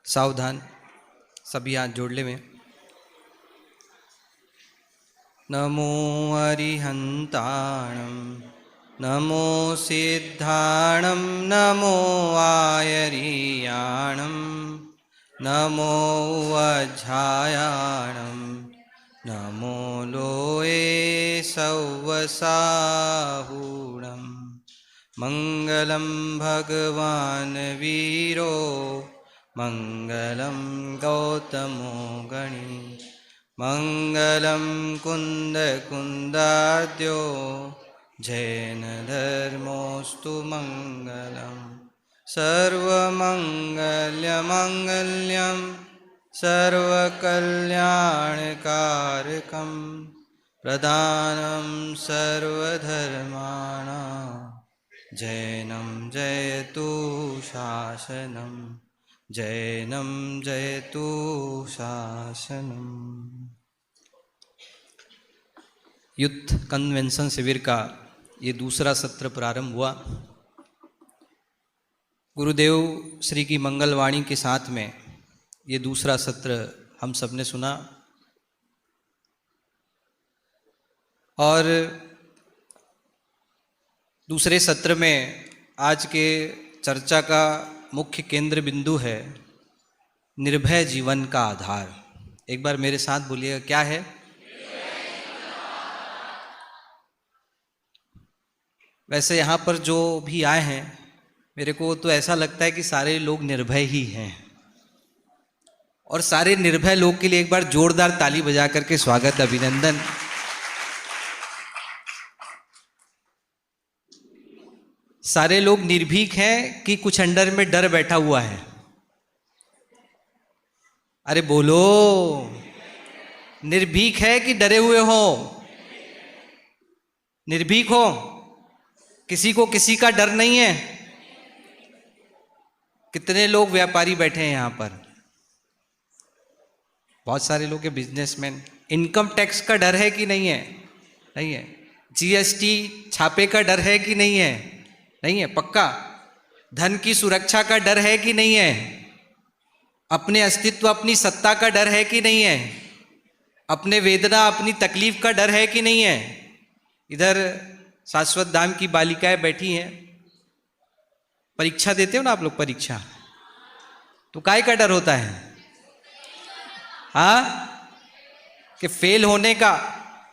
सावधान, सभी हाथ जोड़ ले में। नमो अरिहंताणं नमो सिद्धाणं नमो आयरियाणं नमो वज्झायाणं नमो लोये सव्वसाहूणं मंगलं भगवान् वीरो मंगलं गौतमो गणी मंगलं कुन्दकुन्दाद्यो जैनधर्मोऽस्तु मंगलं सर्वमङ्गल्यमङ्गल्यं सर्वकल्याणकारकं प्रदानं सर्वधर्माणां जैनं जयतु शासनं जैनं जयतु शासनम्। युथ कन्वेंशन शिविर का ये दूसरा सत्र प्रारंभ हुआ। गुरुदेव श्री की मंगलवाणी के साथ में ये दूसरा सत्र हम सब ने सुना और दूसरे सत्र में आज के चर्चा का मुख्य केंद्र बिंदु है निर्भय जीवन का आधार। एक बार मेरे साथ बोलिएगा, क्या है? वैसे यहाँ पर जो भी आए हैं मेरे को तो ऐसा लगता है कि सारे लोग निर्भय ही हैं और सारे निर्भय लोग के लिए एक बार जोरदार ताली बजा करके स्वागत, अभिनंदन। सारे लोग निर्भीक हैं कि कुछ अंदर में डर बैठा हुआ है? अरे बोलो, निर्भीक है कि डरे हुए हो? निर्भीक हो? किसी को किसी का डर नहीं है? कितने लोग व्यापारी बैठे हैं यहाँ पर? बहुत सारे लोग हैं बिजनेसमैन। इनकम टैक्स का डर है कि नहीं है? नहीं है। जीएसटी छापे का डर है कि नहीं है? नहीं है, पक्का। धन की सुरक्षा का डर है कि नहीं है? अपने अस्तित्व अपनी सत्ता का डर है कि नहीं है? अपने वेदना अपनी तकलीफ का डर है कि नहीं है? इधर शाश्वत धाम की बालिकाएं बैठी हैं। परीक्षा देते हो ना आप लोग? परीक्षा तो काय का डर होता है? हाँ, कि फेल होने का,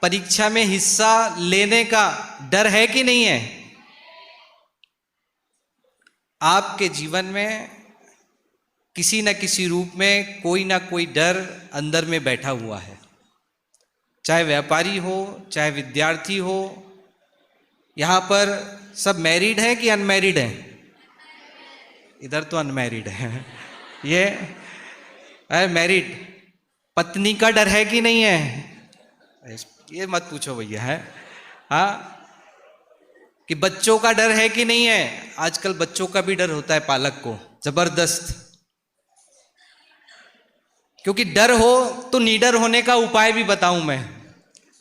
परीक्षा में हिस्सा लेने का डर है कि नहीं है? आपके जीवन में किसी न किसी रूप में कोई ना कोई डर अंदर में बैठा हुआ है। चाहे व्यापारी हो, चाहे विद्यार्थी हो। यहाँ पर सब मैरिड हैं कि अनमैरिड हैं? इधर तो अनमैरिड है। ये मैरिड पत्नी का डर है कि नहीं है? ये मत पूछो भैया, है हाँ। कि बच्चों का डर है कि नहीं है? आजकल बच्चों का भी डर होता है पालक को, जबरदस्त। क्योंकि डर हो तो निडर होने का उपाय भी बताऊं मैं,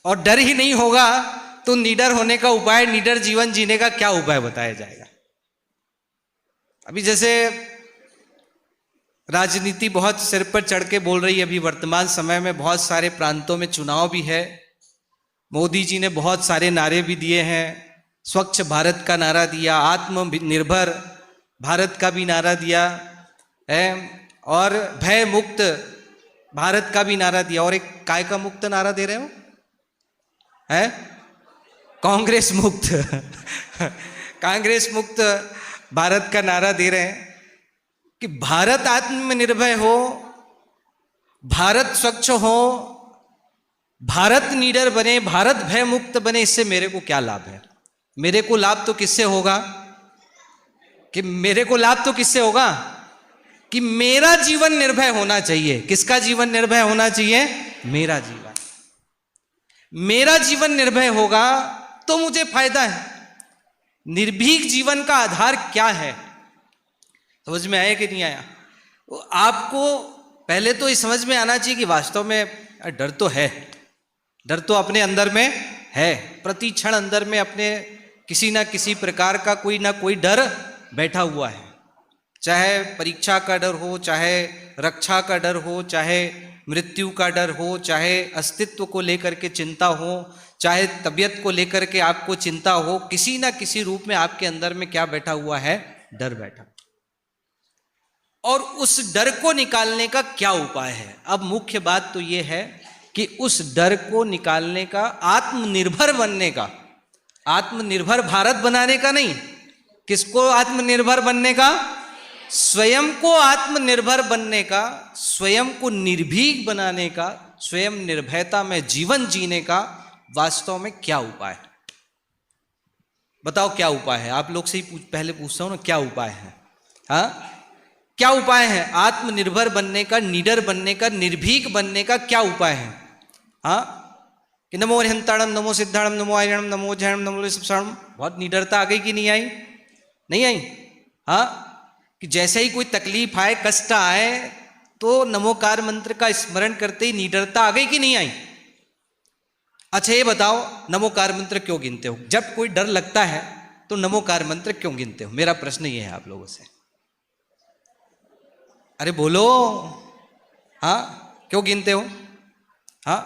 और डर ही नहीं होगा तो निडर होने का उपाय, निडर जीवन जीने का क्या उपाय बताया जाएगा? अभी जैसे राजनीति बहुत सिर पर चढ़ के बोल रही है। अभी वर्तमान समय में बहुत सारे प्रांतों में चुनाव भी है। मोदी जी ने बहुत सारे नारे भी दिए हैं। स्वच्छ भारत का नारा दिया, आत्मनिर्भर भारत का भी नारा दिया है, और भय मुक्त भारत का भी नारा दिया। और एक काय का मुक्त नारा दे रहे हो? है कांग्रेस मुक्त कांग्रेस मुक्त भारत का नारा दे रहे हैं कि भारत आत्मनिर्भर हो, भारत स्वच्छ हो, भारत निडर बने, भारत भय मुक्त बने। इससे मेरे को क्या लाभ है? मेरे को लाभ तो किससे होगा? कि मेरे को लाभ तो किससे होगा? कि मेरा जीवन निर्भय होना चाहिए। किसका जीवन निर्भय होना चाहिए? मेरा जीवन। मेरा जीवन निर्भय होगा तो मुझे फायदा है। निर्भीक जीवन का आधार क्या है? समझ में आया कि नहीं आया? तो आपको पहले तो ये समझ में आना चाहिए कि वास्तव में डर तो है, डर तो अपने अंदर में है। प्रति क्षण अंदर में अपने किसी ना किसी प्रकार का कोई ना कोई डर बैठा हुआ है। चाहे परीक्षा का डर हो, चाहे रक्षा का डर हो, चाहे मृत्यु का डर हो, चाहे अस्तित्व को लेकर के चिंता हो, चाहे तबीयत को लेकर के आपको चिंता हो, किसी ना किसी रूप में आपके अंदर में क्या बैठा हुआ है? डर बैठा। और उस डर को निकालने का क्या उपाय है? अब मुख्य बात तो यह है कि उस डर को निकालने का, आत्मनिर्भर बनने का, आत्मनिर्भर भारत बनाने का नहीं। किसको आत्मनिर्भर बनने का? स्वयं को आत्मनिर्भर बनने का, स्वयं को निर्भीक बनाने का, स्वयं निर्भयता में जीवन जीने का वास्तव में क्या उपाय है? बताओ क्या उपाय है? आप लोग से ही पहले पूछता हूं ना, क्या उपाय है? हाँ, क्या उपाय है आत्मनिर्भर बनने का, निडर बनने का, निर्भीक बनने का? क्या उपाय है? हाँ, कि नमो अरिहंताणम, नमो सिद्धाणम, नमो आयरणम, नमो जैनम, नमो शिवसाणम। बहुत निडरता आ गई कि नहीं आई? नहीं आई? हाँ, कि जैसे ही कोई तकलीफ आए, कष्ट आए, तो नमोकार मंत्र का स्मरण करते ही निडरता आ गई कि नहीं आई? अच्छा ये बताओ, नमोकार मंत्र क्यों गिनते हो? जब कोई डर लगता है तो नमोकार मंत्र क्यों गिनते हो? मेरा प्रश्न ये है आप लोगों से। अरे बोलो, हाँ, क्यों गिनते हो? हाँ,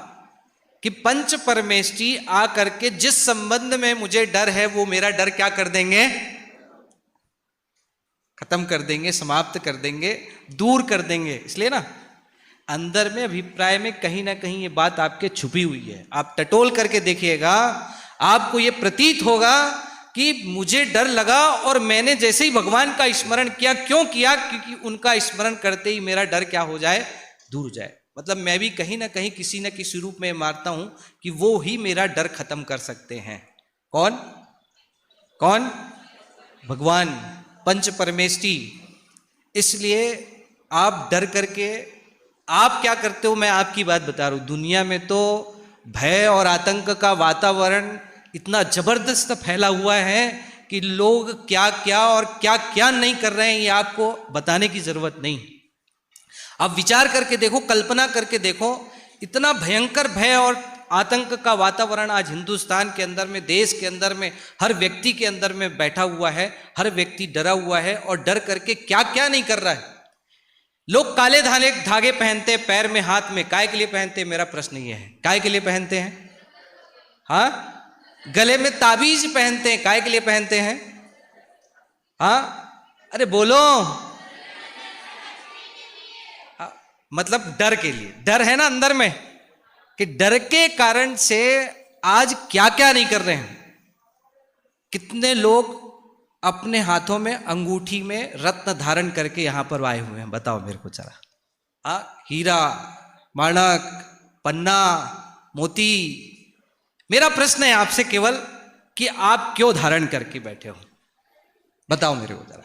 कि पंच परमेष्ठी आ करके जिस संबंध में मुझे डर है वो मेरा डर क्या कर देंगे? खत्म कर देंगे, समाप्त कर देंगे, दूर कर देंगे। इसलिए ना अंदर में, अभिप्राय में कहीं ना कहीं ये बात आपके छुपी हुई है। आप टटोल करके देखिएगा, आपको ये प्रतीत होगा कि मुझे डर लगा और मैंने जैसे ही भगवान का स्मरण किया। क्यों किया? क्योंकि उनका स्मरण करते ही मेरा डर क्या हो जाए? दूर हो जाए। मतलब मैं भी कहीं ना कहीं किसी न किसी रूप में मानता हूं कि वो ही मेरा डर खत्म कर सकते हैं। कौन? कौन? भगवान, पंच परमेष्ठी। इसलिए आप डर करके, आप क्या करते हो? मैं आपकी बात बता रहा हूं। दुनिया में तो भय और आतंक का वातावरण इतना जबरदस्त फैला हुआ है कि लोग क्या क्या और क्या क्या नहीं कर रहे हैं, ये आपको बताने की जरूरत नहीं। आप विचार करके देखो, कल्पना करके देखो, इतना भयंकर भय और आतंक का वातावरण आज हिंदुस्तान के अंदर में, देश के अंदर में, हर व्यक्ति के अंदर में बैठा हुआ है। हर व्यक्ति डरा हुआ है और डर करके क्या क्या नहीं कर रहा है। लोग काले धागे पहनते हैं पैर में, हाथ में। काय के लिए पहनते हैं? मेरा प्रश्न ये है, काय के लिए पहनते हैं? हाँ, गले में ताबीज पहनते हैं, काय के लिए पहनते हैं? हाँ, अरे बोलो। मतलब डर के लिए। डर है ना अंदर में, कि डर के कारण से आज क्या क्या नहीं कर रहे हैं। कितने लोग अपने हाथों में, अंगूठी में रत्न धारण करके यहां पर आए हुए हैं? बताओ मेरे को जरा। हीरा, माणक, पन्ना, मोती। मेरा प्रश्न है आपसे केवल कि आप क्यों धारण करके बैठे हो? बताओ मेरे को जरा।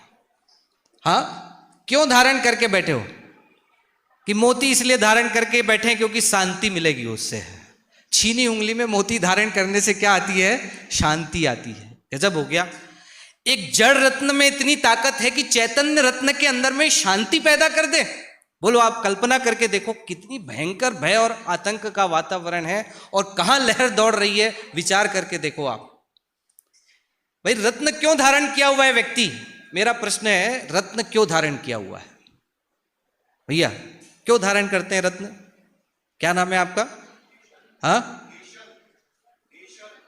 हाँ, क्यों धारण करके बैठे हो? कि मोती इसलिए धारण करके बैठे हैं क्योंकि शांति मिलेगी उससे। छीनी उंगली में मोती धारण करने से क्या आती है? शांति आती है। गजब हो गया। एक जड़ रत्न में इतनी ताकत है कि चैतन्य रत्न के अंदर में शांति पैदा कर दे। बोलो, आप कल्पना करके देखो कितनी भयंकर भय और आतंक का वातावरण है और कहां लहर दौड़ रही है। विचार करके देखो आप। भाई रत्न क्यों धारण किया हुआ है व्यक्ति? मेरा प्रश्न है, रत्न क्यों धारण किया हुआ है? भैया क्यों धारण करते हैं रत्न? क्या नाम है आपका? हाँ,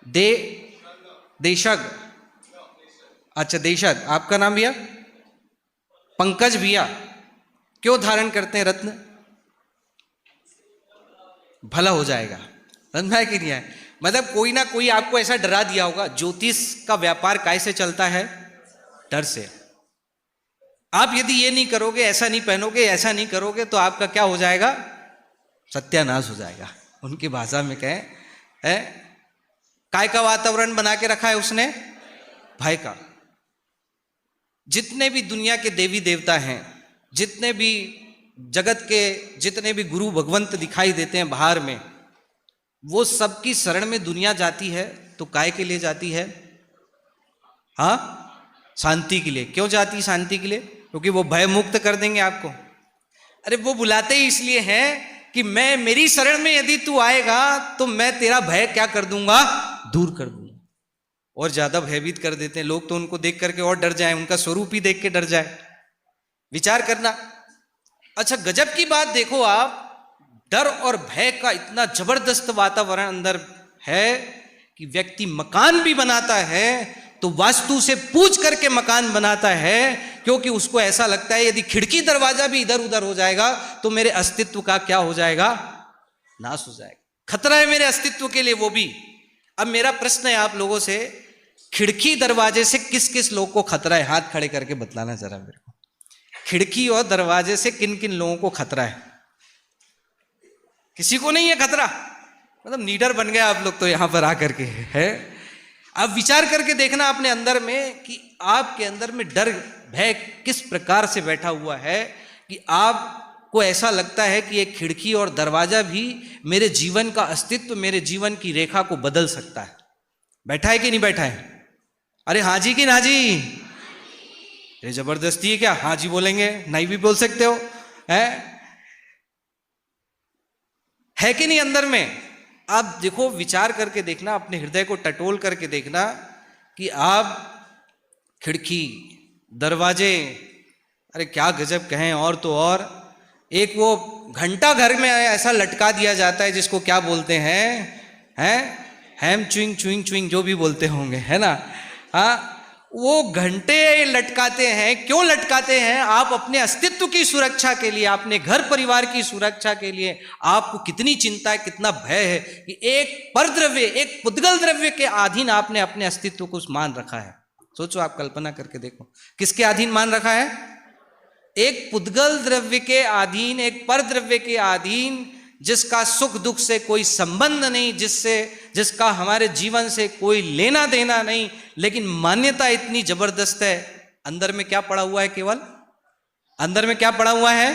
देशक। अच्छा, देशक आपका नाम भैया? पंकज भैया। क्यों धारण करते हैं रत्न? भला हो जाएगा। समझा है कि नहीं है? मतलब कोई ना कोई आपको ऐसा डरा दिया होगा। ज्योतिष का व्यापार कैसे चलता है? डर से। आप यदि ये नहीं करोगे, ऐसा नहीं पहनोगे, ऐसा नहीं करोगे, तो आपका क्या हो जाएगा? सत्यानाश हो जाएगा। उनकी भाषा में कहें, है काय का वातावरण बना के रखा है उसने? भय का। जितने भी दुनिया के देवी देवता हैं, जितने भी जगत के जितने भी गुरु भगवंत दिखाई देते हैं बाहर में, वो सबकी शरण में दुनिया जाती है तो काय के लिए जाती है? हाँ, शांति के लिए। क्यों जाती? शांति के लिए, क्योंकि वो भय मुक्त कर देंगे आपको। अरे वो बुलाते ही इसलिए हैं कि मैं, मेरी शरण में यदि तू आएगा तो मैं तेरा भय क्या कर दूंगा? दूर कर दूंगा। और ज्यादा भयभीत कर देते हैं लोग, तो उनको देख करके और डर जाए, उनका स्वरूप ही देख के डर जाए। विचार करना। अच्छा, गजब की बात देखो आप, डर और भय का इतना जबरदस्त वातावरण अंदर है कि व्यक्ति मकान भी बनाता है तो वास्तु से पूछ करके मकान बनाता है, क्योंकि उसको ऐसा लगता है यदि खिड़की दरवाजा भी इधर उधर हो जाएगा तो मेरे अस्तित्व का क्या हो जाएगा, नाश हो जाएगा, खतरा है मेरे अस्तित्व के लिए वो भी। अब मेरा प्रश्न है आप लोगों से, खिड़की दरवाजे से किस किस लोग को खतरा है? हाथ खड़े करके बतलाना जरा मेरे को। खिड़की और दरवाजे से किन किन लोगों को खतरा है? किसी को नहीं है खतरा? मतलब नीडर बन गए आप लोग तो यहां पर आकर के है। अब विचार करके देखना अपने अंदर में कि आपके अंदर में डर भय किस प्रकार से बैठा हुआ है कि आपको ऐसा लगता है कि एक खिड़की और दरवाजा भी मेरे जीवन का अस्तित्व, मेरे जीवन की रेखा को बदल सकता है। बैठा है कि नहीं बैठा है? अरे हाँ जी कि ना जी? ये जबरदस्ती है क्या? हाँ जी बोलेंगे, नहीं भी बोल सकते हो, है कि नहीं अंदर में? आप देखो, विचार करके देखना, अपने हृदय को टटोल करके देखना कि आप खिड़की दरवाजे, अरे क्या गजब कहें, और तो और एक वो घंटा घर में ऐसा लटका दिया जाता है जिसको क्या बोलते हैं हैम चुइंग चुइंग चुइंग जो भी बोलते होंगे, है ना? हाँ, वो घंटे लटकाते हैं। क्यों लटकाते हैं? आप अपने अस्तित्व की सुरक्षा के लिए, अपने घर परिवार की सुरक्षा के लिए। आपको कितनी चिंता है, कितना भय है कि एक परद्रव्य, एक पुद्गल द्रव्य के अधीन आपने अपने अस्तित्व को मान रखा है। सोचो, आप कल्पना करके देखो, किसके अधीन मान रखा है? एक पुद्गल द्रव्य के अधीन, एक परद्रव्य के अधीन, जिसका सुख दुख से कोई संबंध नहीं, जिसका हमारे जीवन से कोई लेना देना नहीं, लेकिन मान्यता इतनी जबरदस्त है। अंदर में क्या पड़ा हुआ है? केवल अंदर में क्या पड़ा हुआ है?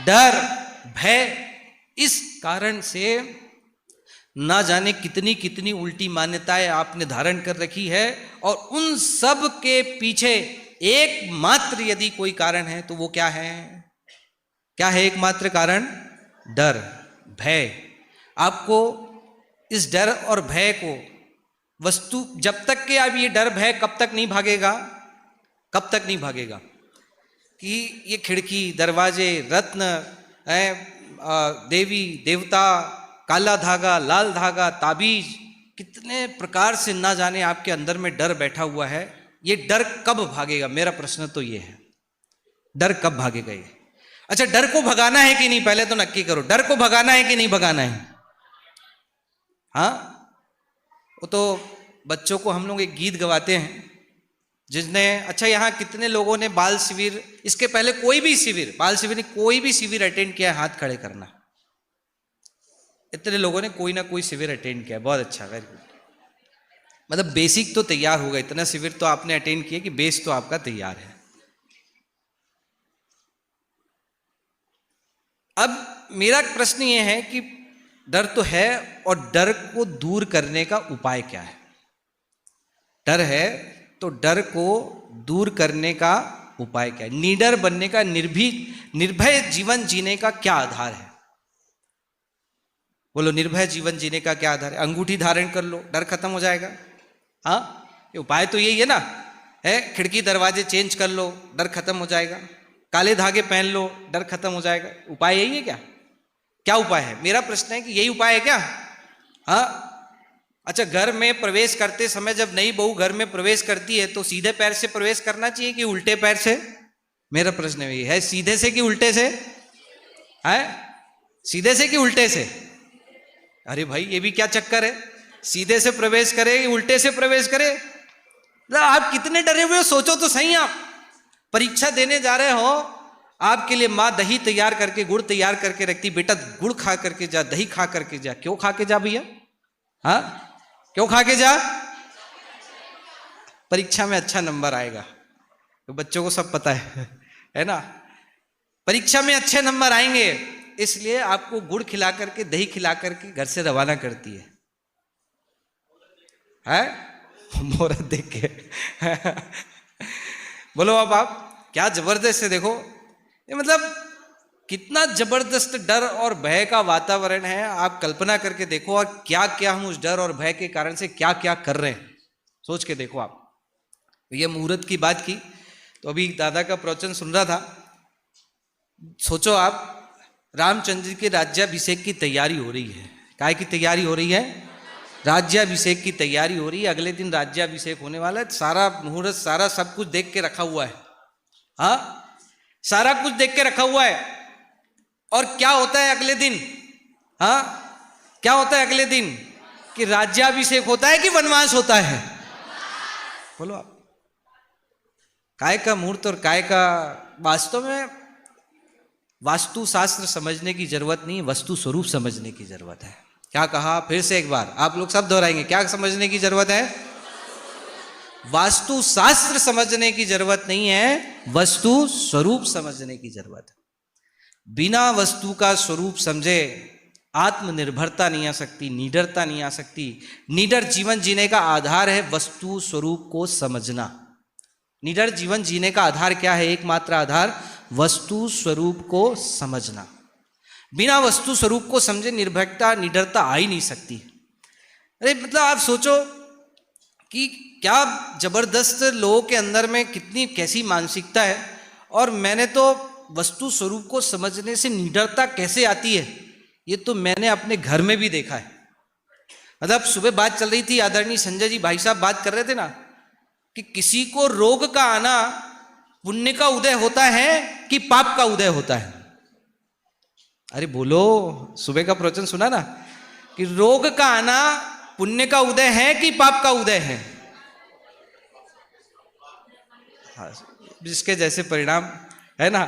डर, भय। इस कारण से ना जाने कितनी कितनी उल्टी मान्यताएं आपने धारण कर रखी है, और उन सब के पीछे एकमात्र यदि कोई कारण है तो वो क्या है? क्या है एकमात्र कारण? डर, भय। आपको इस डर और भय को वस्तु, जब तक कि अब ये डर भय कब तक नहीं भागेगा, कब तक नहीं भागेगा कि ये खिड़की दरवाजे, रत्न, देवी देवता, काला धागा, लाल धागा, ताबीज, कितने प्रकार से ना जाने आपके अंदर में डर बैठा हुआ है। ये डर कब भागेगा? मेरा प्रश्न तो ये है, डर कब भागेगा ये? अच्छा, डर को भगाना है कि नहीं, पहले तो नक्की करो, डर को भगाना है कि नहीं भगाना है? हाँ, वो तो बच्चों को हम लोग एक गीत गवाते हैं जिसने, अच्छा यहाँ कितने लोगों ने बाल शिविर, इसके पहले कोई भी शिविर, बाल शिविर नहीं, कोई भी शिविर अटेंड किया? हाथ खड़े करना। इतने लोगों ने कोई ना कोई शिविर अटेंड किया, बहुत अच्छा, वेरी गुड। मतलब बेसिक तो तैयार होगा, इतना शिविर तो आपने अटेंड किया कि बेस तो आपका तैयार है। अब मेरा प्रश्न ये है कि डर तो है, और डर को दूर करने का उपाय क्या है? डर है तो डर को दूर करने का उपाय क्या है? निडर बनने का, निर्भय जीवन जीने का क्या आधार है? बोलो, निर्भय जीवन जीने का क्या आधार है? अंगूठी धारण कर लो, डर खत्म हो जाएगा। हाँ, ये उपाय तो यही है ना, है? खिड़की दरवाजे चेंज कर लो, डर खत्म हो जाएगा। काले धागे पहन लो, डर खत्म हो जाएगा। उपाय यही है क्या? क्या उपाय है? मेरा प्रश्न है कि यही उपाय है क्या? हाँ, अच्छा, घर में प्रवेश करते समय जब नई बहू घर में प्रवेश करती है तो सीधे पैर से प्रवेश करना चाहिए कि उल्टे पैर से? मेरा प्रश्न है सीधे से कि उल्टे से? है सीधे से कि उल्टे से? अरे भाई, ये भी क्या चक्कर है? सीधे से प्रवेश करे कि उल्टे से प्रवेश करे? आप कितने डरे हुए हो, सोचो तो सही। आप परीक्षा देने जा रहे हो, आपके लिए माँ दही तैयार करके, गुड़ तैयार करके रखती, बेटा गुड़ खा करके जा, दही खा करके जा। क्यों खा के जा भैया? हाँ, क्यों खा के जा? परीक्षा में अच्छा नंबर आएगा, तो बच्चों को सब पता है ना? परीक्षा में अच्छे नंबर आएंगे, इसलिए आपको गुड़ खिला करके, दही खिला करके घर से रवाना करती है। मुहूर्त देख के बोलो अब आप, क्या जबरदस्त है। देखो ये मतलब कितना जबरदस्त डर और भय का वातावरण है। आप कल्पना करके देखो, और क्या क्या हम उस डर और भय के कारण से क्या क्या कर रहे हैं, सोच के देखो आप। ये मुहूर्त की बात की, तो अभी दादा का प्रवचन सुन रहा था, सोचो आप, रामचंद्र जी के राज्याभिषेक की तैयारी हो रही है। काय की तैयारी हो रही है? राज्याभिषेक की तैयारी हो रही है। अगले दिन राज्याभिषेक होने वाला है। सारा मुहूर्त, सारा सब कुछ देख के रखा हुआ है। हाँ, सारा कुछ देख के रखा हुआ है। और क्या होता है अगले दिन? हाँ, क्या होता है अगले दिन? कि राज्याभिषेक होता है कि वनवास होता है? बोलो आप। काय का मुहूर्त और काय का, वास्तव में वास्तु शास्त्र समझने की जरूरत नहीं, वस्तु स्वरूप समझने की जरूरत है। क्या कहा? फिर से एक बार आप लोग सब दोहराएंगे। क्या समझने की जरूरत है? वास्तु शास्त्र समझने की जरूरत नहीं है, वस्तु स्वरूप समझने की जरूरत है। बिना वस्तु का स्वरूप समझे आत्मनिर्भरता नहीं आ सकती, निडरता नहीं आ सकती। निडर जीवन जीने का आधार है वस्तु स्वरूप को समझना। निडर जीवन जीने का आधार क्या है? एकमात्र आधार वस्तु स्वरूप को समझना। बिना वस्तु स्वरूप को समझे निर्भरता, निडरता आ ही नहीं सकती। अरे मतलब आप सोचो कि क्या जबरदस्त लोगों के अंदर में कितनी कैसी मानसिकता है। और मैंने तो वस्तु स्वरूप को समझने से निडरता कैसे आती है, ये तो मैंने अपने घर में भी देखा है। मतलब सुबह बात चल रही थी, आदरणीय संजय जी भाई साहब बात कर रहे थे ना, कि किसी को रोग का आना पुण्य का उदय होता है कि पाप का उदय होता है? अरे बोलो, सुबह का प्रवचन सुना ना, कि रोग का आना पुण्य का उदय है कि पाप का उदय है? हाँ, जिसके जैसे परिणाम है ना।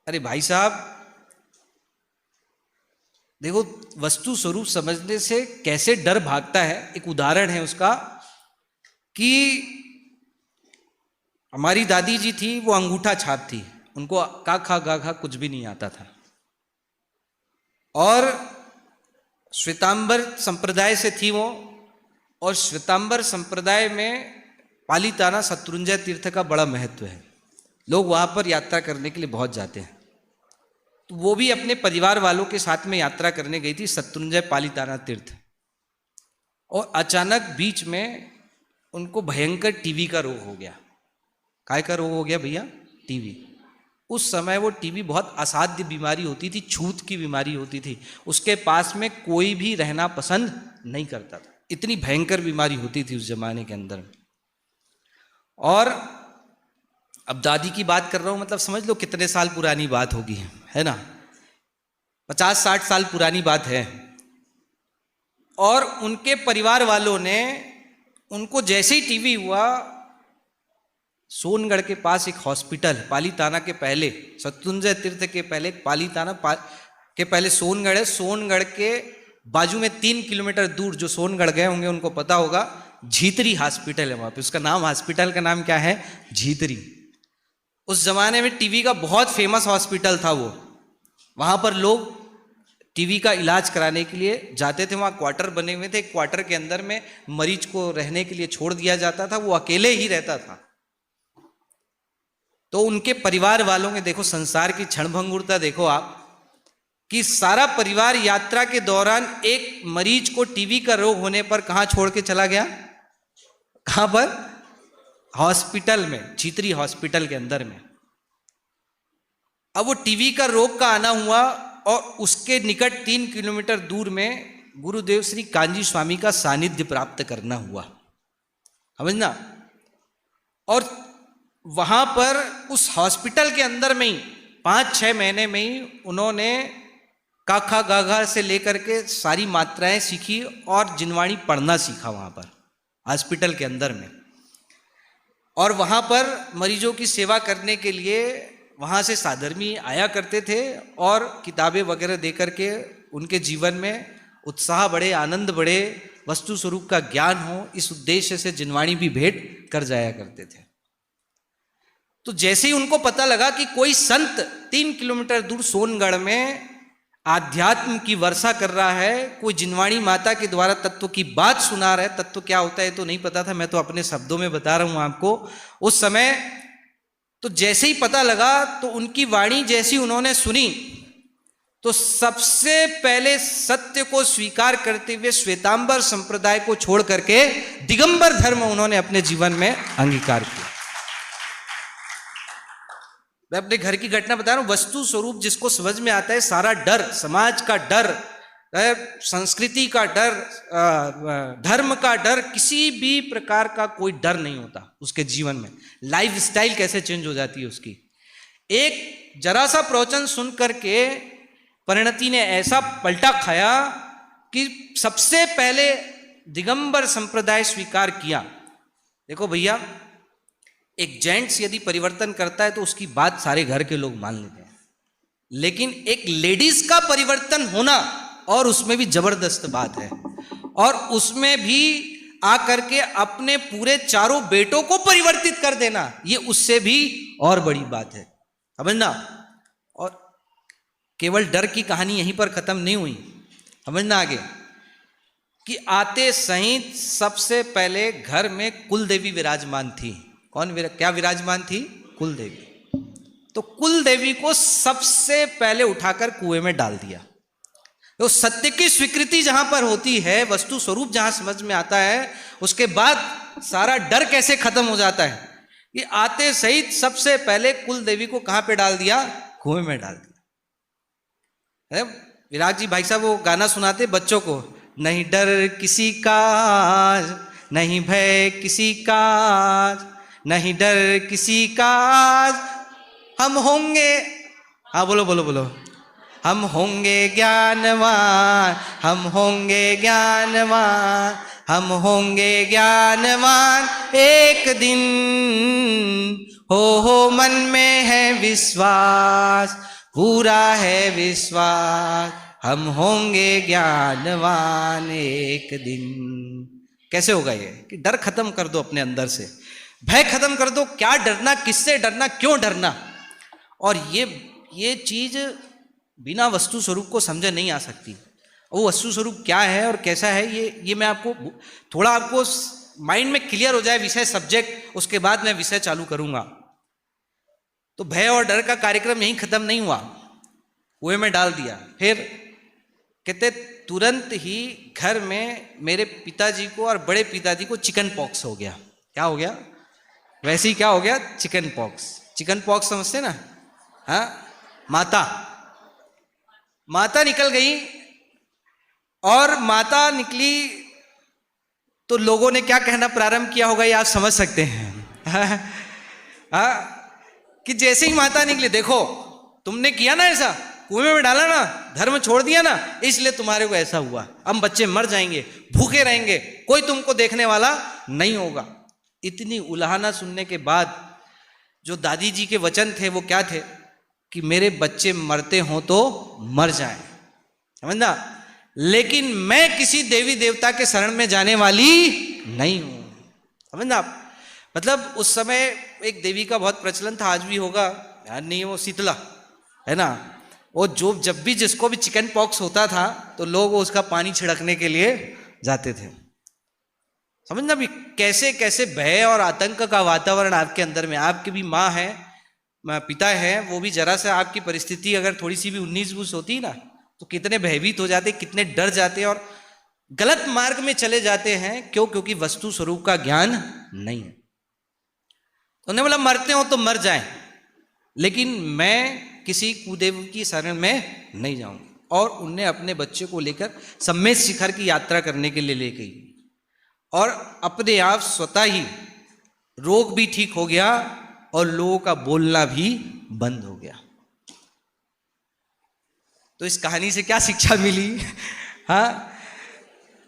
अरे भाई साहब देखो, वस्तु स्वरूप समझने से कैसे डर भागता है। एक उदाहरण है उसका कि हमारी दादी जी थी, वो अंगूठा छाप थी, उनको का खा गा खा कुछ भी नहीं आता था। और श्वेतांबर संप्रदाय से थी वो, और श्वेतांबर संप्रदाय में पालीताना शत्रुंजय तीर्थ का बड़ा महत्व है। लोग वहां पर यात्रा करने के लिए बहुत जाते हैं। तो वो भी अपने परिवार वालों के साथ में यात्रा करने गई थी शत्रुंजय पालीताना तीर्थ। और अचानक बीच में उनको भयंकर टीबी का रोग हो गया। काय का रोग हो गया भैया? टीबी। उस समय वो टीबी बहुत असाध्य बीमारी होती थी, छूत की बीमारी होती थी। उसके पास में कोई भी रहना पसंद नहीं करता था, इतनी भयंकर बीमारी होती थी उस जमाने के अंदर। और अब दादी की बात कर रहा हूं, मतलब समझ लो कितने साल पुरानी बात होगी, है ना, 50-60 साल पुरानी बात है। और उनके परिवार वालों ने उनको जैसे ही टीबी हुआ, सोनगढ़ के पास एक हॉस्पिटल, पालीताना के पहले, शत्रुंजय तीर्थ के पहले पालीताना के पहले सोनगढ़ है। सोनगढ़ के बाजू में 3 किलोमीटर दूर, जो सोनगढ़ गए होंगे उनको पता होगा, झीतरी हॉस्पिटल है वहां पे। उसका नाम, हॉस्पिटल का नाम क्या है? झीतरी। उस जमाने में टीबी का बहुत फेमस हॉस्पिटल था वो। वहां पर लोग टीबी का इलाज कराने के लिए जाते थे। वहां क्वार्टर बने हुए थे, क्वार्टर के अंदर में मरीज को रहने के लिए छोड़ दिया जाता था, वो अकेले ही रहता था। तो उनके परिवार वालों ने देखो संसार की क्षणभंगुरता देखो आप, कि सारा परिवार यात्रा के दौरान एक मरीज को टीबी का रोग होने पर कहां छोड़ के चला गया? कहां पर? हॉस्पिटल में, झीतरी हॉस्पिटल के अंदर में। अब वो टीबी का रोग का आना हुआ, और उसके निकट 3 किलोमीटर दूर में गुरुदेव श्री कांजी स्वामी का सानिध्य प्राप्त करना हुआ, समझना। और वहां पर उस हॉस्पिटल के अंदर में ही 5-6 महीने में ही उन्होंने काखा गाघा से लेकर के सारी मात्राएं सीखी और जिनवाणी पढ़ना सीखा वहां पर हॉस्पिटल के अंदर में। और वहां पर मरीजों की सेवा करने के लिए वहाँ से साधर्मी आया करते थे, और किताबें वगैरह दे करके उनके जीवन में उत्साह बढ़े, आनंद बढ़े, वस्तु स्वरूप का ज्ञान हो, इस उद्देश्य से जिनवाणी भी भेंट कर जाया करते थे। तो जैसे ही उनको पता लगा कि कोई संत 3 किलोमीटर दूर सोनगढ़ में आध्यात्म की वर्षा कर रहा है, कोई जिनवाणी माता के द्वारा तत्व की बात सुना रहा है, तत्व क्या होता है तो नहीं पता था, मैं तो अपने शब्दों में बता रहा हूं आपको उस समय। तो जैसे ही पता लगा, तो उनकी वाणी जैसी उन्होंने सुनी, तो सबसे पहले सत्य को स्वीकार करते हुए श्वेतांबर संप्रदाय को छोड़ करके दिगंबर धर्म उन्होंने अपने जीवन में अंगीकार किया। मैं अपने घर की घटना बता रहा हूं। वस्तु स्वरूप जिसको समझ में आता है, सारा डर, समाज का डर, संस्कृति का डर, धर्म का डर, किसी भी प्रकार का कोई डर नहीं होता उसके जीवन में। लाइफ स्टाइल कैसे चेंज हो जाती है उसकी। एक जरा सा प्रवचन सुन करके परिणति ने ऐसा पलटा खाया कि सबसे पहले दिगंबर संप्रदाय स्वीकार किया। देखो भैया, एक जेंट्स यदि परिवर्तन करता है तो उसकी बात सारे घर के लोग मान लेते हैं, लेकिन एक लेडीज का परिवर्तन होना और उसमें भी जबरदस्त बात है, और उसमें भी आकर के अपने पूरे चारों बेटों को परिवर्तित कर देना, ये उससे भी और बड़ी बात है, समझना। और केवल डर की कहानी यहीं पर खत्म नहीं हुई, समझना आगे कि आते सहित सबसे पहले घर में कुल देवी विराजमान थी। क्या विराजमान थी? कुल देवी। तो कुल देवी को सबसे पहले उठाकर कुएं में डाल दिया। तो सत्य की स्वीकृति जहां पर होती है, वस्तु स्वरूप जहां समझ में आता है, उसके बाद सारा डर कैसे खत्म हो जाता है। कि आते सहित सबसे पहले कुल देवी को कहां पे डाल दिया? कुएं में डाल दिया। विराट जी भाई साहब वो गाना सुनाते बच्चों को, नहीं डर किसी का, नहीं भय किसी का, नहीं डर किसी का, हम होंगे, हाँ बोलो बोलो बोलो, हम होंगे ज्ञानवान, हम होंगे ज्ञानवान, हम होंगे ज्ञानवान एक दिन, हो मन में है विश्वास, पूरा है विश्वास, हम होंगे ज्ञानवान एक दिन। कैसे होगा ये? कि डर खत्म कर दो अपने अंदर से, भय खत्म कर दो। क्या डरना, किससे डरना, क्यों डरना। और ये चीज बिना वस्तु स्वरूप को समझे नहीं आ सकती। वो वस्तु स्वरूप क्या है और कैसा है, ये मैं आपको थोड़ा आपको माइंड में क्लियर हो जाए विषय, सब्जेक्ट, उसके बाद मैं विषय चालू करूंगा। तो भय और डर का कार्यक्रम यहीं खत्म नहीं हुआ, कुएं में डाल दिया। फिर कहते तुरंत ही घर में मेरे पिताजी को और बड़े पिताजी को चिकन पॉक्स हो गया। क्या हो गया? वैसे ही क्या हो गया? Chicken pox. चिकन पॉक्स समझते ना? हाँ, माता निकल गई, और माता निकली तो लोगों ने क्या कहना प्रारंभ किया होगा, ये आप समझ सकते हैं। हाँ, कि जैसे ही माता निकली, देखो तुमने किया ना ऐसा, कुएं में डाला ना, धर्म छोड़ दिया ना, इसलिए तुम्हारे को ऐसा हुआ। अब बच्चे मर जाएंगे, भूखे रहेंगे, कोई तुमको देखने वाला नहीं होगा। इतनी उलाहना सुनने के बाद जो दादी जी के वचन थे वो क्या थे? कि मेरे बच्चे मरते हो तो मर जाएं, समझना, लेकिन मैं किसी देवी देवता के शरण में जाने वाली नहीं हूं, समझना। मतलब उस समय एक देवी का बहुत प्रचलन था, आज भी होगा, ध्यान नहीं है, वो शीतला है ना। वो जब भी जिसको भी चिकन पॉक्स होता था तो लोग उसका पानी छिड़कने के लिए जाते थे, समझना भी। कैसे कैसे भय और आतंक का वातावरण आपके अंदर में। आपकी भी माँ है, पिता है, वो भी जरा सा आपकी परिस्थिति अगर थोड़ी सी भी 19-20 होती ना, तो कितने भयभीत हो जाते, कितने डर जाते और गलत मार्ग में चले जाते हैं। क्यों? क्योंकि वस्तु स्वरूप का ज्ञान नहीं है। उन्होंने बोला मरते हो तो मर जाएं, लेकिन मैं किसी कुदेव की शरण में नहीं जाऊंगा। और उनने अपने बच्चे को लेकर सम्मेद शिखर की यात्रा करने के लिए ले गई, और अपने आप स्वतः ही रोग भी ठीक हो गया और लोगों का बोलना भी बंद हो गया। तो इस कहानी से क्या शिक्षा मिली? हाँ,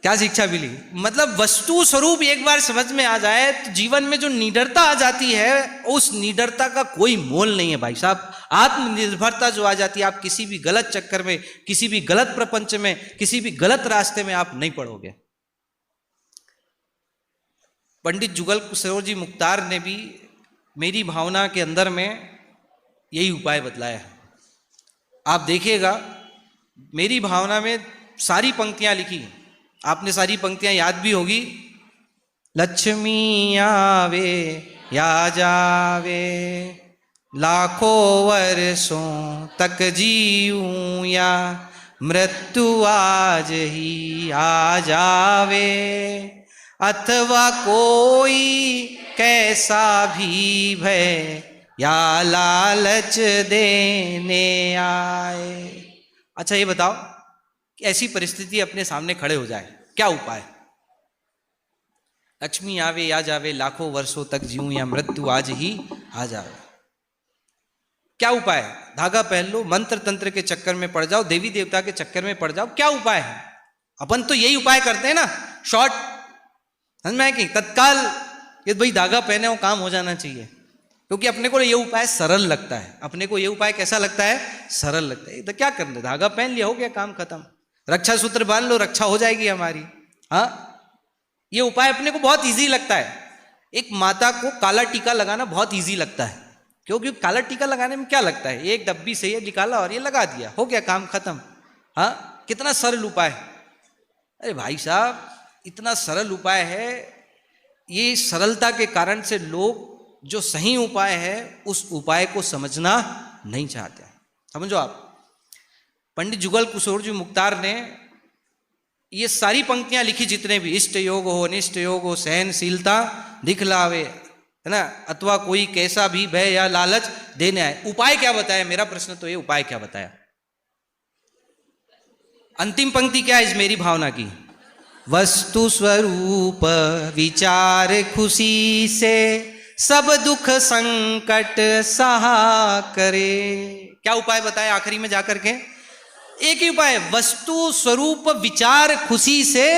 क्या शिक्षा मिली? मतलब वस्तु स्वरूप एक बार समझ में आ जाए तो जीवन में जो निडरता आ जाती है, उस निडरता का कोई मोल नहीं है भाई साहब। आत्मनिर्भरता जो आ जाती है, आप किसी भी गलत चक्कर में, किसी भी गलत प्रपंच में, किसी भी गलत रास्ते में आप नहीं पड़ोगे। पंडित जुगल किशोर जी मुख्तार ने भी मेरी भावना के अंदर में यही उपाय बतलाया है। आप देखिएगा, मेरी भावना में सारी पंक्तियां लिखी, आपने सारी पंक्तियां याद भी होगी। लक्ष्मी आवे या जावे, लाखों वर्षों तक जीऊं या मृत्यु आज ही आ जावे, अथवा कोई कैसा भी भय या लालच देने आए। अच्छा ये बताओ कि ऐसी परिस्थिति अपने सामने खड़े हो जाए, क्या उपाय? लक्ष्मी आवे या जावे, लाखों वर्षों तक जीऊं या मृत्यु आज ही आ जावे, क्या उपाय? धागा पहन लो, मंत्र तंत्र के चक्कर में पड़ जाओ, देवी देवता के चक्कर में पड़ जाओ, क्या उपाय है? अपन तो यही उपाय करते हैं ना, शॉर्ट, समझ में कि तत्काल ये भाई धागा पहने हो, काम हो जाना चाहिए, क्योंकि अपने को ये उपाय सरल लगता है। अपने को ये उपाय कैसा लगता है? सरल लगता है। तो क्या करना, धागा पहन लिया, हो गया काम खत्म, रक्षा सूत्र बांध लो, रक्षा हो जाएगी हमारी। हाँ, ये उपाय अपने को बहुत इजी लगता है। एक माता को काला टीका लगाना बहुत इजी लगता है, क्योंकि काला टीका लगाने में क्या लगता है, एक डब्बी से ये निकाला और ये लगा दिया, हो गया काम खत्म। हाँ, कितना सरल उपाय। अरे भाई साहब, इतना सरल उपाय है, ये सरलता के कारण से लोग जो सही उपाय है उस उपाय को समझना नहीं चाहते। समझो आप, पंडित जुगल किशोर जी मुख्तार ने ये सारी पंक्तियां लिखी, जितने भी, इष्ट योग हो, अनिष्ट योग हो, सहनशीलता दिखलावे, है ना, अथवा कोई कैसा भी भय या लालच देने आए। उपाय क्या बताया? मेरा प्रश्न तो ये, उपाय क्या बताया? अंतिम पंक्ति क्या है इस मेरी भावना की? वस्तु स्वरूप विचार खुशी से सब दुख संकट सहा करे। क्या उपाय बताया आखिरी में जाकर के? एक ही उपाय, वस्तु स्वरूप विचार खुशी से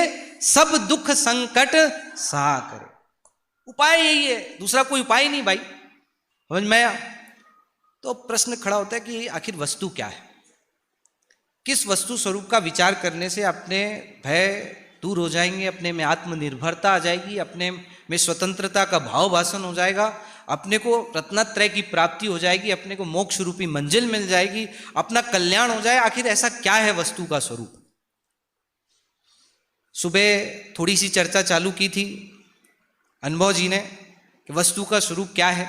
सब दुख संकट सहा करे। उपाय यही है, दूसरा कोई उपाय नहीं भाई, समझ में आया? तो प्रश्न खड़ा होता है कि आखिर वस्तु क्या है? किस वस्तु स्वरूप का विचार करने से अपने भय दूर हो जाएंगे, अपने में आत्मनिर्भरता आ जाएगी, अपने में स्वतंत्रता का भाव भाषण हो जाएगा, अपने को रत्नत्रय की प्राप्ति हो जाएगी, अपने को मोक्ष रूपी मंजिल मिल जाएगी, अपना कल्याण हो जाए। आखिर ऐसा क्या है वस्तु का स्वरूप? सुबह थोड़ी सी चर्चा चालू की थी अनुभव जी ने कि वस्तु का स्वरूप क्या है।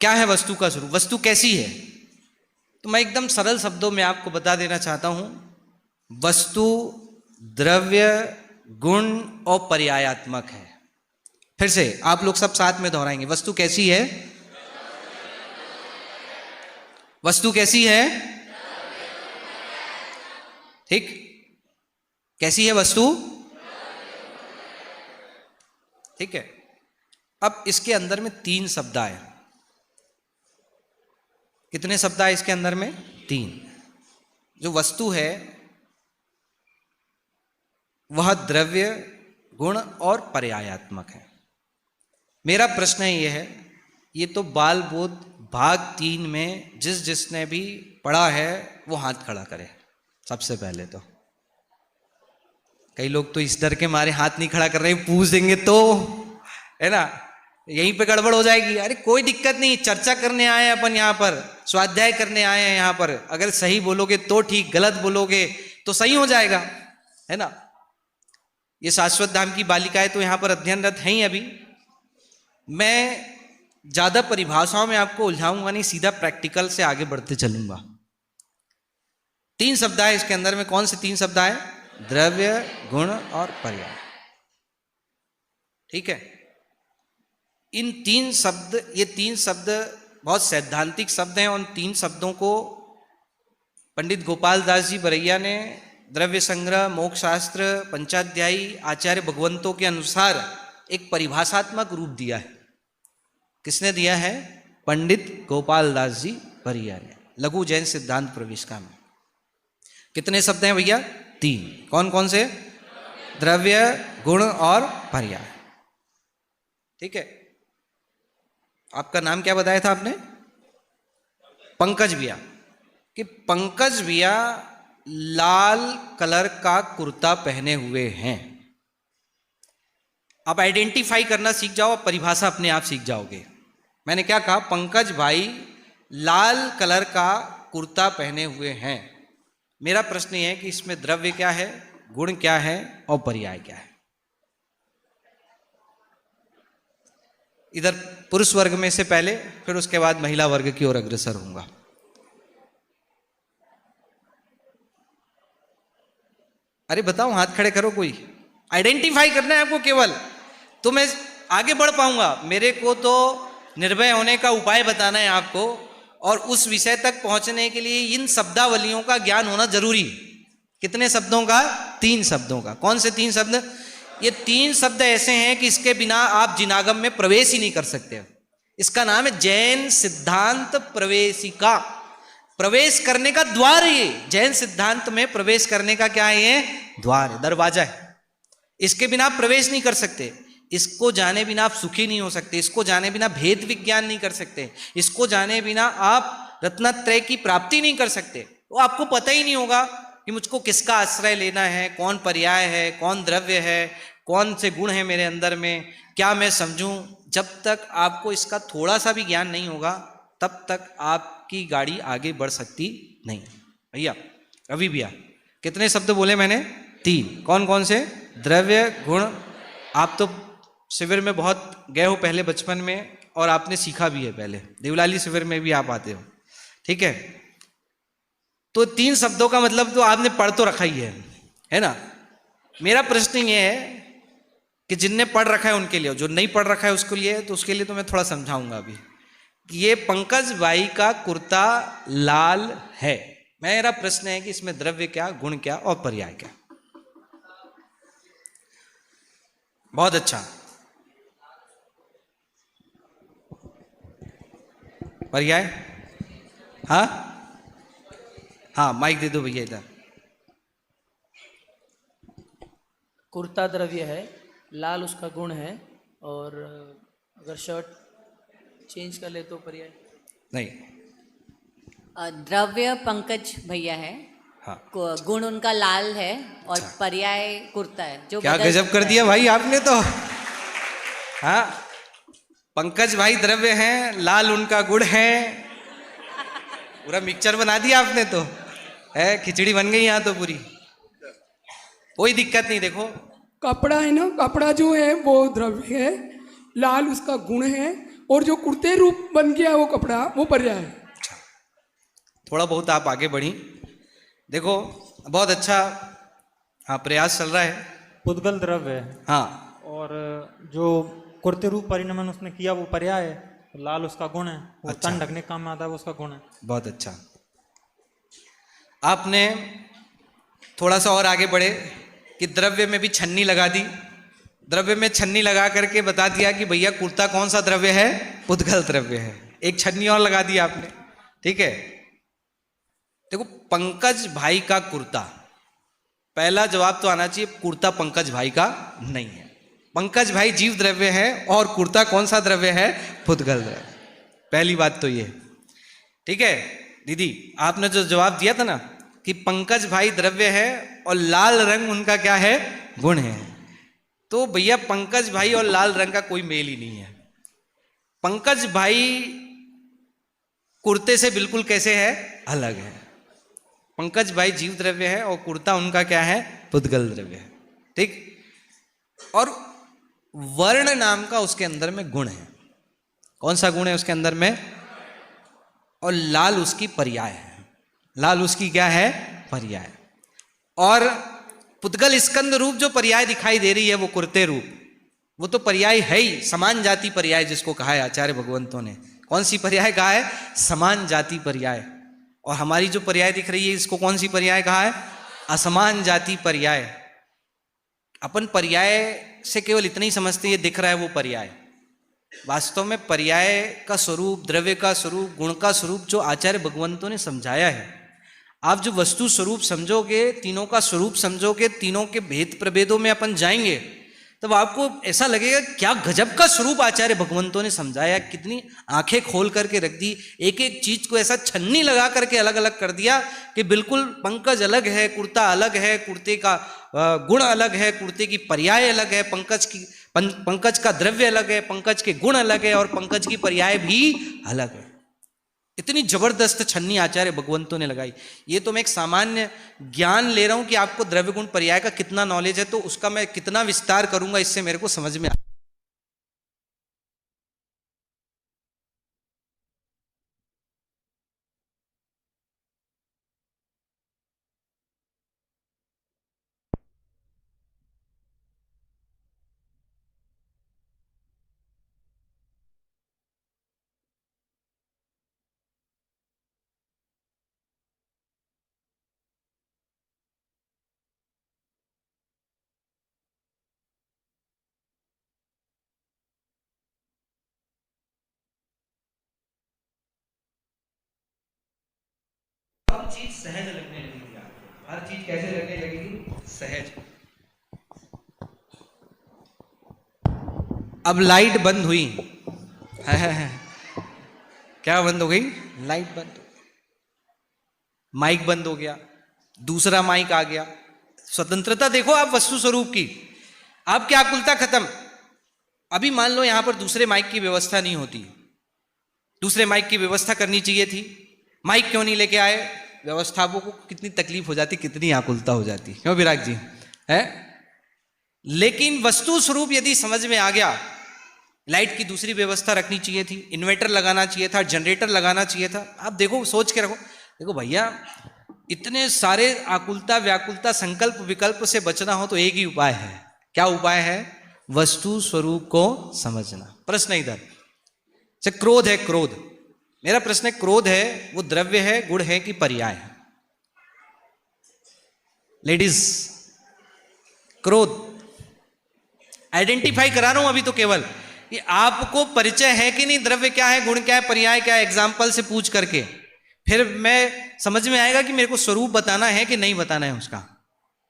क्या है वस्तु का स्वरूप? वस्तु कैसी है? तो मैं एकदम सरल शब्दों में आपको बता देना चाहता हूं, वस्तु द्रव्य, गुण और पर्यायात्मक है। फिर से आप लोग सब साथ में दोहराएंगे, वस्तु कैसी है? वस्तु कैसी है? ठीक, कैसी है वस्तु? ठीक है। अब इसके अंदर में 3 शब्द आए। कितने शब्द आए इसके अंदर में? 3। जो वस्तु है वह द्रव्य, गुण और पर्यायात्मक है। मेरा प्रश्न यह है, ये तो बाल बोध भाग 3 में जिसने भी पढ़ा है वो हाथ खड़ा करे सबसे पहले। तो कई लोग तो इस डर के मारे हाथ नहीं खड़ा कर रहे, पूछ देंगे तो, है ना, यहीं पे गड़बड़ हो जाएगी। अरे कोई दिक्कत नहीं, चर्चा करने आए हैं अपन यहाँ पर, स्वाध्याय करने आए हैं यहाँ पर। अगर सही बोलोगे तो ठीक, गलत बोलोगे तो सही हो जाएगा, है ना। ये शाश्वत धाम की बालिकाएं तो यहाँ पर अध्ययनरत हैं ही अभी। मैं ज्यादा परिभाषाओं में आपको उलझाऊंगा नहीं, सीधा प्रैक्टिकल से आगे बढ़ते चलूंगा। 3 शब्द आए इसके अंदर में। कौन से 3 शब्द आए? द्रव्य, गुण और पर्याय। ठीक है। इन 3 शब्द, ये 3 शब्द बहुत सैद्धांतिक शब्द हैं। उन 3 शब्दों को पंडित गोपाल दास जी बरैया ने द्रव्य संग्रह, मोक्ष शास्त्र, पंचाध्यायी आचार्य भगवंतों के अनुसार एक परिभाषात्मक रूप दिया है। किसने दिया है? पंडित गोपाल दास जी बरैया ने, लघु जैन सिद्धांत प्रविष्का में। कितने शब्द हैं भैया? 3। कौन कौन से? द्रव्य, गुण और पर्याय। ठीक है। आपका नाम क्या बताया था आपने? पंकज भैया। कि पंकज भैया लाल कलर का कुर्ता पहने हुए हैं। आप आइडेंटिफाई करना सीख जाओ, परिभाषा अपने आप सीख जाओगे। मैंने क्या कहा? पंकज भाई लाल कलर का कुर्ता पहने हुए हैं। मेरा प्रश्न यह है कि इसमें द्रव्य क्या है, गुण क्या है और पर्याय क्या है? इधर पुरुष वर्ग में से पहले, फिर उसके बाद महिला वर्ग की ओर अग्रसर होऊंगा। अरे बताओ, हाथ खड़े करो, कोई आइडेंटिफाई करना है आपको केवल, तो मैं आगे बढ़ पाऊंगा। मेरे को तो निर्भय होने का उपाय बताना है आपको, और उस विषय तक पहुंचने के लिए इन शब्दावलियों का ज्ञान होना जरूरी है। कितने शब्दों का? 3 शब्दों का। कौन से 3 शब्द? ये 3 शब्द ऐसे हैं कि इसके बिना आप जिनागम में प्रवेश ही नहीं कर सकते। इसका नाम है जैन सिद्धांत प्रवेशिका। प्रवेश करने का द्वार, ये जैन सिद्धांत में प्रवेश करने का क्या है? ये द्वार है, दरवाजा है। इसके बिना आप प्रवेश नहीं कर सकते। इसको जाने बिना आप सुखी नहीं हो सकते। इसको जाने बिना भेद विज्ञान नहीं कर सकते। इसको जाने बिना आप रत्नत्रय की प्राप्ति नहीं कर सकते। वो आपको पता ही नहीं होगा कि मुझको किसका आश्रय लेना है, कौन पर्याय है, कौन द्रव्य है, कौन से गुण है मेरे अंदर में, क्या मैं समझूं। जब तक आपको इसका थोड़ा सा भी ज्ञान नहीं होगा, तब तक आपकी गाड़ी आगे बढ़ सकती नहीं। भैया रवि भैया, कितने शब्द बोले मैंने? 3। कौन कौन से? द्रव्य, गुण। आप तो शिविर में बहुत गए हो पहले बचपन में, और आपने सीखा भी है। पहले देवलाली शिविर में भी आप आते हो, ठीक है? तो 3 शब्दों का मतलब तो आपने पढ़ तो रखा ही है ना? मेरा प्रश्न ये है कि जिनने पढ़ रखा है उनके लिए, जो नहीं पढ़ रखा है उसके लिए, तो उसके लिए तो मैं थोड़ा समझाऊंगा अभी। ये पंकज भाई का कुर्ता लाल है। मेरा प्रश्न है कि इसमें द्रव्य क्या, गुण क्या और पर्याय क्या? बहुत अच्छा। पर्याय? हाँ हाँ, माइक दे दो भैया इधर। कुर्ता द्रव्य है, लाल उसका गुण है, और अगर शर्ट चेंज कर ले तो पर्याय? नहीं, द्रव्य पंकज भैया है, हाँ, गुण उनका लाल है, और अच्छा। पर्याय कुर्ता है। जो क्या गजब कर दिया भाई आपने तो। हाँ, पंकज भाई द्रव्य हैं, लाल उनका गुण है। पूरा मिक्सचर बना दिया आपने तो, है खिचड़ी बन गई यहाँ तो पूरी। कोई दिक्कत नहीं। देखो, कपड़ा है ना, कपड़ा जो है वो द्रव्य है, लाल उसका गुण है, और जो कुर्ते रूप बन गया वो कपड़ा, वो पर्याय है। थोड़ा बहुत आप आगे बढ़ी। देखो बहुत अच्छा, हाँ, प्रयास चल रहा है। पुद्गल द्रव्य है, हाँ, और जो कुर्ते रूप परिणमन उसने किया वो पर्याय है। लाल उसका गुण है, वो अच्छा। तन ढकने काम में आता है, वो उसका गुण है। बहुत अच्छा। आपने थोड़ा सा और आगे बढ़े कि द्रव्य में भी छन्नी लगा दी। द्रव्य में छन्नी लगा करके बता दिया कि भैया कुर्ता कौन सा द्रव्य है? पुद्गल द्रव्य है। एक छन्नी और लगा दी आपने, ठीक है? देखो, पंकज भाई का कुर्ता, पहला जवाब तो आना चाहिए, कुर्ता पंकज भाई का नहीं है। पंकज भाई जीव द्रव्य है, और कुर्ता कौन सा द्रव्य है? पुद्गल द्रव्य। पहली बात तो ये, ठीक है? दीदी आपने जो जवाब दिया था ना कि पंकज भाई द्रव्य है और लाल रंग उनका क्या है? गुण है, तो भैया पंकज भाई और लाल रंग का कोई मेल ही नहीं है। पंकज भाई कुर्ते से बिल्कुल कैसे है? अलग है। पंकज भाई जीव द्रव्य है, और कुर्ता उनका क्या है? पुद्गल द्रव्य है, ठीक? और वर्ण नाम का उसके अंदर में गुण है। कौन सा गुण है उसके अंदर में? और लाल उसकी पर्याय है। लाल उसकी क्या है? पर्याय। और पुद्गल स्कंद रूप जो पर्याय दिखाई दे रही है वो कुर्ते रूप, वो तो पर्याय है ही, समान जाति पर्याय जिसको कहा है आचार्य भगवंतों ने। कौन सी पर्याय कहा है? समान जाति पर्याय। और हमारी जो पर्याय दिख रही है इसको कौन सी पर्याय कहा है? असमान जाति पर्याय। अपन पर्याय से केवल इतना ही समझते ये दिख रहा है वो पर्याय। वास्तव में पर्याय का स्वरूप, द्रव्य का स्वरूप, गुण का स्वरूप जो आचार्य भगवंतों ने समझाया है, आप जो वस्तु स्वरूप समझोगे, तीनों का स्वरूप समझोगे, तीनों के भेद प्रभेदों में अपन जाएंगे, तब आपको ऐसा लगेगा क्या गजब का स्वरूप आचार्य भगवंतों ने समझाया। कितनी आंखें खोल करके रख दी, एक एक चीज को ऐसा छन्नी लगा करके अलग अलग कर दिया कि बिल्कुल पंकज अलग है, कुर्ता अलग है, कुर्ते का गुण अलग है, कुर्ते की पर्याय अलग है, पंकज का द्रव्य अलग है, पंकज के गुण अलग है, और पंकज की पर्याय भी अलग है। इतनी जबरदस्त छन्नी आचार्य भगवंतों ने लगाई। ये तो मैं एक सामान्य ज्ञान ले रहा हूं कि आपको द्रव्य गुण पर्याय का कितना नॉलेज है, तो उसका मैं कितना विस्तार करूंगा इससे मेरे को समझ में आ चीज सहज लगने लगेगी आपको। हर चीज कैसे लगने लगेगी? सहज। अब लाइट बंद हुई, क्या बंद हो गई? लाइट बंद हो गई, माइक बंद हो गया, दूसरा माइक आ गया। स्वतंत्रता देखो आप वस्तु स्वरूप की, आपकी आकुलता खत्म। अभी मान लो यहां पर दूसरे माइक की व्यवस्था नहीं होती, दूसरे माइक की व्यवस्था करनी चाहिए थी, माइक क्यों नहीं लेके आए? व्यवस्थापकों को कितनी तकलीफ हो जाती, कितनी आकुलता हो जाती, क्यों विराग जी है? लेकिन वस्तु स्वरूप यदि समझ में आ गया, लाइट की दूसरी व्यवस्था रखनी चाहिए थी, इन्वर्टर लगाना चाहिए था, जनरेटर लगाना चाहिए था। आप देखो, सोच के रखो, देखो भैया इतने सारे आकुलता व्याकुलता संकल्प विकल्प से बचना हो तो एक ही उपाय है। क्या उपाय है? वस्तु स्वरूप को समझना। प्रश्न इधर से क्रोध है, क्रोध, मेरा प्रश्न है क्रोध है वो द्रव्य है, गुण है कि पर्याय है? लेडीज, क्रोध आइडेंटिफाई करा रहा हूं अभी तो केवल कि आपको परिचय है कि नहीं, द्रव्य क्या है, गुण क्या है, पर्याय क्या है, एग्जाम्पल से पूछ करके फिर मैं समझ में आएगा कि मेरे को स्वरूप बताना है कि नहीं बताना है उसका।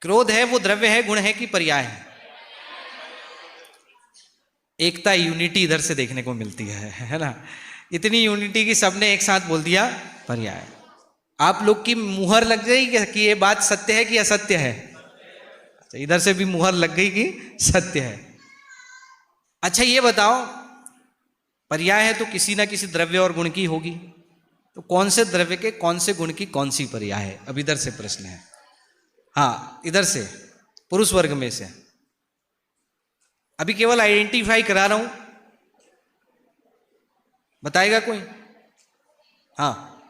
क्रोध है वो द्रव्य है, गुण है कि पर्याय है? एकता, यूनिटी इधर से देखने को मिलती है ना? इतनी यूनिटी की सबने एक साथ बोल दिया पर्याय। आप लोग की मुहर लग गई कि ये बात सत्य है कि असत्य है? अच्छा, इधर से भी मुहर लग गई कि सत्य है। अच्छा ये बताओ, पर्याय है तो किसी ना किसी द्रव्य और गुण की होगी, तो कौन से द्रव्य के कौन से गुण की कौन सी पर्याय है? अब इधर से प्रश्न है। हाँ, इधर से पुरुष वर्ग में से अभी केवल आइडेंटिफाई करा रहा हूं, बताएगा कोई? हाँ,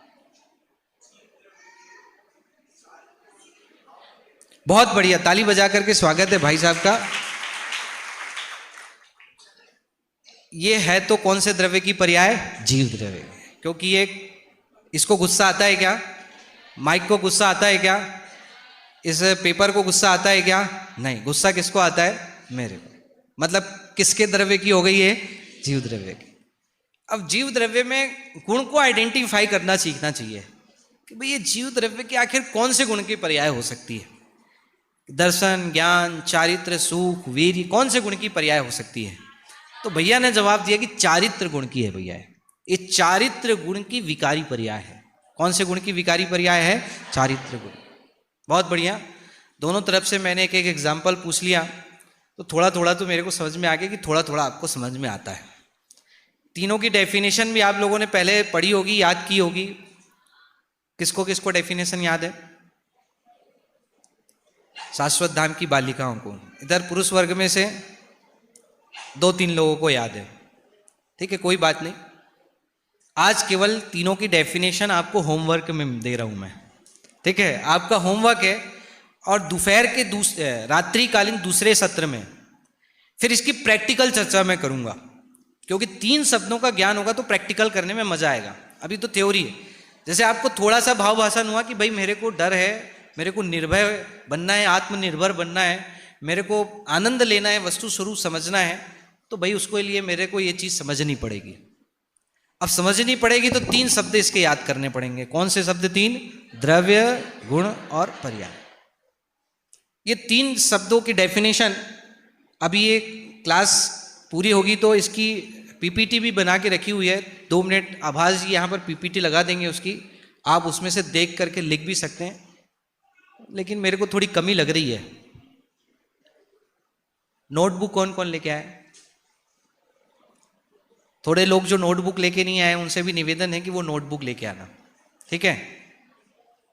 बहुत बढ़िया, ताली बजा करके स्वागत है भाई साहब का। ये है तो कौन से द्रव्य की पर्याय? जीव द्रव्य। क्योंकि ये, इसको गुस्सा आता है क्या? माइक को गुस्सा आता है क्या? इस पेपर को गुस्सा आता है क्या? नहीं। गुस्सा किसको आता है? मेरे को। मतलब किसके द्रव्य की हो गई है? जीव द्रव्य की। अब जीव द्रव्य में गुण को आइडेंटिफाई करना सीखना चाहिए कि भाई ये जीव द्रव्य के आखिर कौन से गुण की पर्याय हो सकती है? दर्शन, ज्ञान, चारित्र, सुख, वीर्य, कौन से गुण की पर्याय हो सकती है? तो भैया ने जवाब दिया कि चारित्र गुण की है भैया। ये चारित्र गुण की विकारी पर्याय है। कौन से गुण की विकारी पर्याय है? चारित्र गुण। बहुत बढ़िया, दोनों तरफ से मैंने एक एक एग्जाम्पल पूछ लिया, तो थोड़ा थोड़ा तो मेरे को समझ में आ गया कि थोड़ा थोड़ा आपको समझ में आता है। तीनों की डेफिनेशन भी आप लोगों ने पहले पढ़ी होगी, याद की होगी। किसको किसको डेफिनेशन याद है? शाश्वत धाम की बालिकाओं को। इधर पुरुष वर्ग में से 2-3 लोगों को याद है, ठीक है, कोई बात नहीं। आज केवल तीनों की डेफिनेशन आपको होमवर्क में दे रहा हूं मैं, ठीक है? आपका होमवर्क है। और दोपहर के रात्रिकालीन दूसरे सत्र में फिर इसकी प्रैक्टिकल चर्चा मैं करूंगा, क्योंकि 3 शब्दों का ज्ञान होगा तो प्रैक्टिकल करने में मजा आएगा। अभी तो थ्योरी है। जैसे आपको थोड़ा सा भाव भाषण हुआ कि भाई मेरे को डर है, मेरे को निर्भय बनना है, आत्मनिर्भर बनना है, मेरे को आनंद लेना है, वस्तु स्वरूप समझना है, तो भाई उसके लिए मेरे को ये चीज समझनी पड़ेगी। अब समझनी पड़ेगी तो 3 शब्द इसके याद करने पड़ेंगे। कौन से शब्द? 3। द्रव्य, गुण और पर्याय। ये 3 शब्दों की डेफिनेशन, अभी ये क्लास पूरी होगी तो इसकी पीपीटी भी बना के रखी हुई है। 2 मिनट आभास जी यहाँ पर पीपीटी लगा देंगे उसकी, आप उसमें से देख करके लिख भी सकते हैं। लेकिन मेरे को थोड़ी कमी लग रही है। नोटबुक कौन कौन लेके आए? थोड़े लोग जो नोटबुक लेके नहीं आए उनसे भी निवेदन है कि वो नोटबुक लेके आना, ठीक है?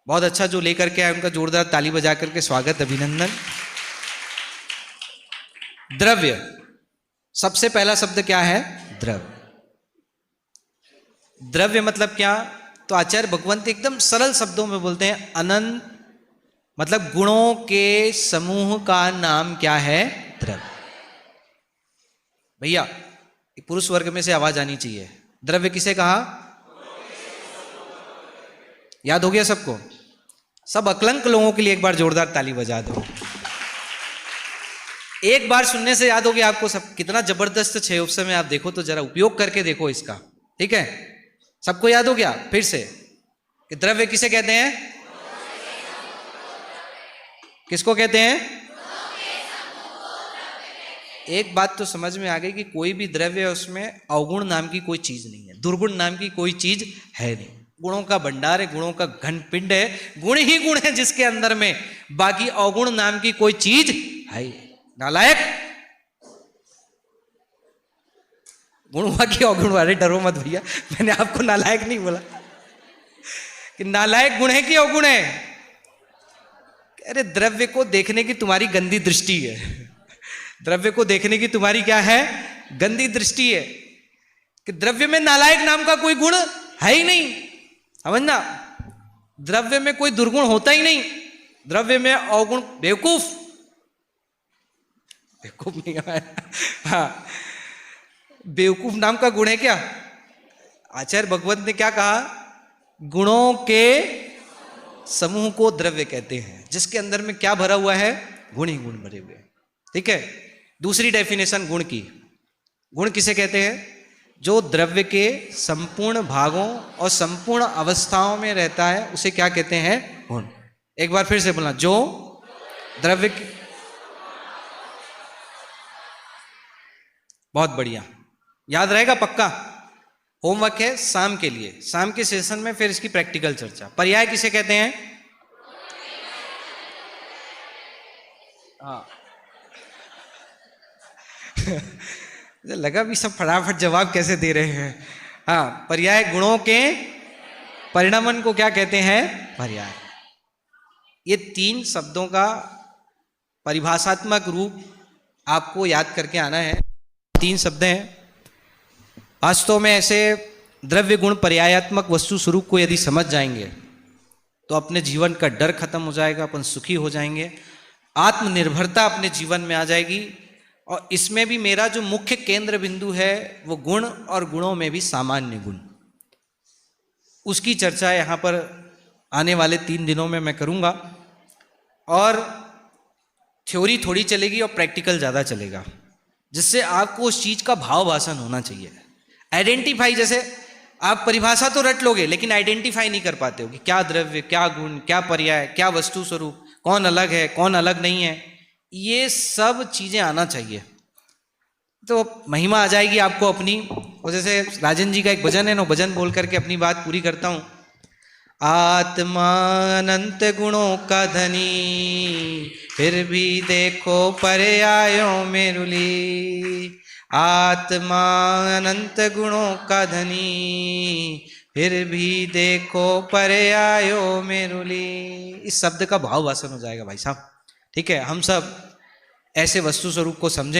बहुत अच्छा, जो लेकर के आए उनका जोरदार ताली बजा करके स्वागत, अभिनंदन। द्रव्य, सबसे पहला शब्द क्या है? द्रव्य। द्रव्य मतलब क्या? तो आचार्य भगवंत एकदम सरल शब्दों में बोलते हैं, अनंत मतलब गुणों के समूह का नाम क्या है? द्रव्य। भैया पुरुष वर्ग में से आवाज आनी चाहिए। द्रव्य किसे कहा? याद हो गया सबको? सब अकलंक लोगों के लिए एक बार जोरदार ताली बजा दो। एक बार सुनने से याद हो गया आपको सब। कितना जबरदस्त 6 उपसमय में आप देखो तो जरा उपयोग करके देखो इसका, ठीक है? सबको याद हो गया? फिर से कि द्रव्य किसे कहते हैं? किसको कहते हैं? एक बात तो समझ में आ गई कि कोई भी द्रव्य है उसमें अवगुण नाम की कोई चीज नहीं है, दुर्गुण नाम की कोई चीज है नहीं। गुणों का भंडार है, गुणों का घन पिंड है, गुण ही गुण है जिसके अंदर में, बाकी अवगुण नाम की कोई चीज है ही। नालायक गुण हुआ कि अवगुण वाले, डरो मत भैया, मैंने आपको नालायक नहीं बोला कि नालायक गुण है कि अवगुण है। अरे द्रव्य को देखने की तुम्हारी गंदी दृष्टि है, द्रव्य को देखने की तुम्हारी क्या है? गंदी दृष्टि है कि द्रव्य में नालायक नाम का कोई गुण है ही नहीं, समझना। द्रव्य में कोई दुर्गुण होता ही नहीं, द्रव्य में अवगुण। बेवकूफ, बेवकूफ नहीं है, हाँ, बेवकूफ नाम का गुण है क्या? आचार्य भगवत ने क्या कहा? गुणों के समूह को द्रव्य कहते हैं, जिसके अंदर में क्या भरा हुआ है? गुण ही गुण भरे हुए। ठीक है। दूसरी डेफिनेशन गुण की, गुण किसे कहते हैं? जो द्रव्य के संपूर्ण भागों और संपूर्ण अवस्थाओं में रहता है उसे क्या कहते हैं? गुण। एक बार फिर से बोलना, जो द्रव्य के, बहुत बढ़िया, याद रहेगा पक्का। होमवर्क है शाम के लिए, शाम के सेशन में फिर इसकी प्रैक्टिकल चर्चा। पर्याय किसे कहते हैं? हाँ मुझे लगा भी सब फटाफट जवाब कैसे दे रहे हैं। हाँ, पर्याय गुणों के परिणमन को क्या कहते हैं? पर्याय। ये तीन शब्दों का परिभाषात्मक रूप आपको याद करके आना है। तीन शब्द हैं। वास्तव में ऐसे द्रव्य गुण पर्यायात्मक वस्तु स्वरूप को यदि समझ जाएंगे तो अपने जीवन का डर खत्म हो जाएगा, अपन सुखी हो जाएंगे, आत्मनिर्भरता अपने जीवन में आ जाएगी। और इसमें भी मेरा जो मुख्य केंद्र बिंदु है वो गुण और गुणों में भी सामान्य गुण, उसकी चर्चा यहाँ पर आने वाले 3 दिनों में मैं करूँगा। और थ्योरी थोड़ी चलेगी और प्रैक्टिकल ज़्यादा चलेगा, जिससे आपको उस चीज़ का भाव भाषण होना चाहिए। आइडेंटिफाई, जैसे आप परिभाषा तो रट लोगे लेकिन आइडेंटिफाई नहीं कर पाते हो कि क्या द्रव्य, क्या गुण, क्या पर्याय, क्या वस्तु स्वरूप, कौन अलग है, कौन अलग नहीं है, ये सब चीज़ें आना चाहिए तो महिमा आ जाएगी आपको अपनी। और जैसे राजन जी का एक भजन है ना, भजन बोल करके अपनी बात पूरी करता हूँ। आत्मा अनंत गुणों का धनी, फिर भी देखो पर्यायों में रुली। आत्मा अनंत गुणों का धनी, फिर भी देखो पर्यायों में रुली। इस शब्द का भाव भाषण हो जाएगा भाई साहब। ठीक है, हम सब ऐसे वस्तु स्वरूप को समझें।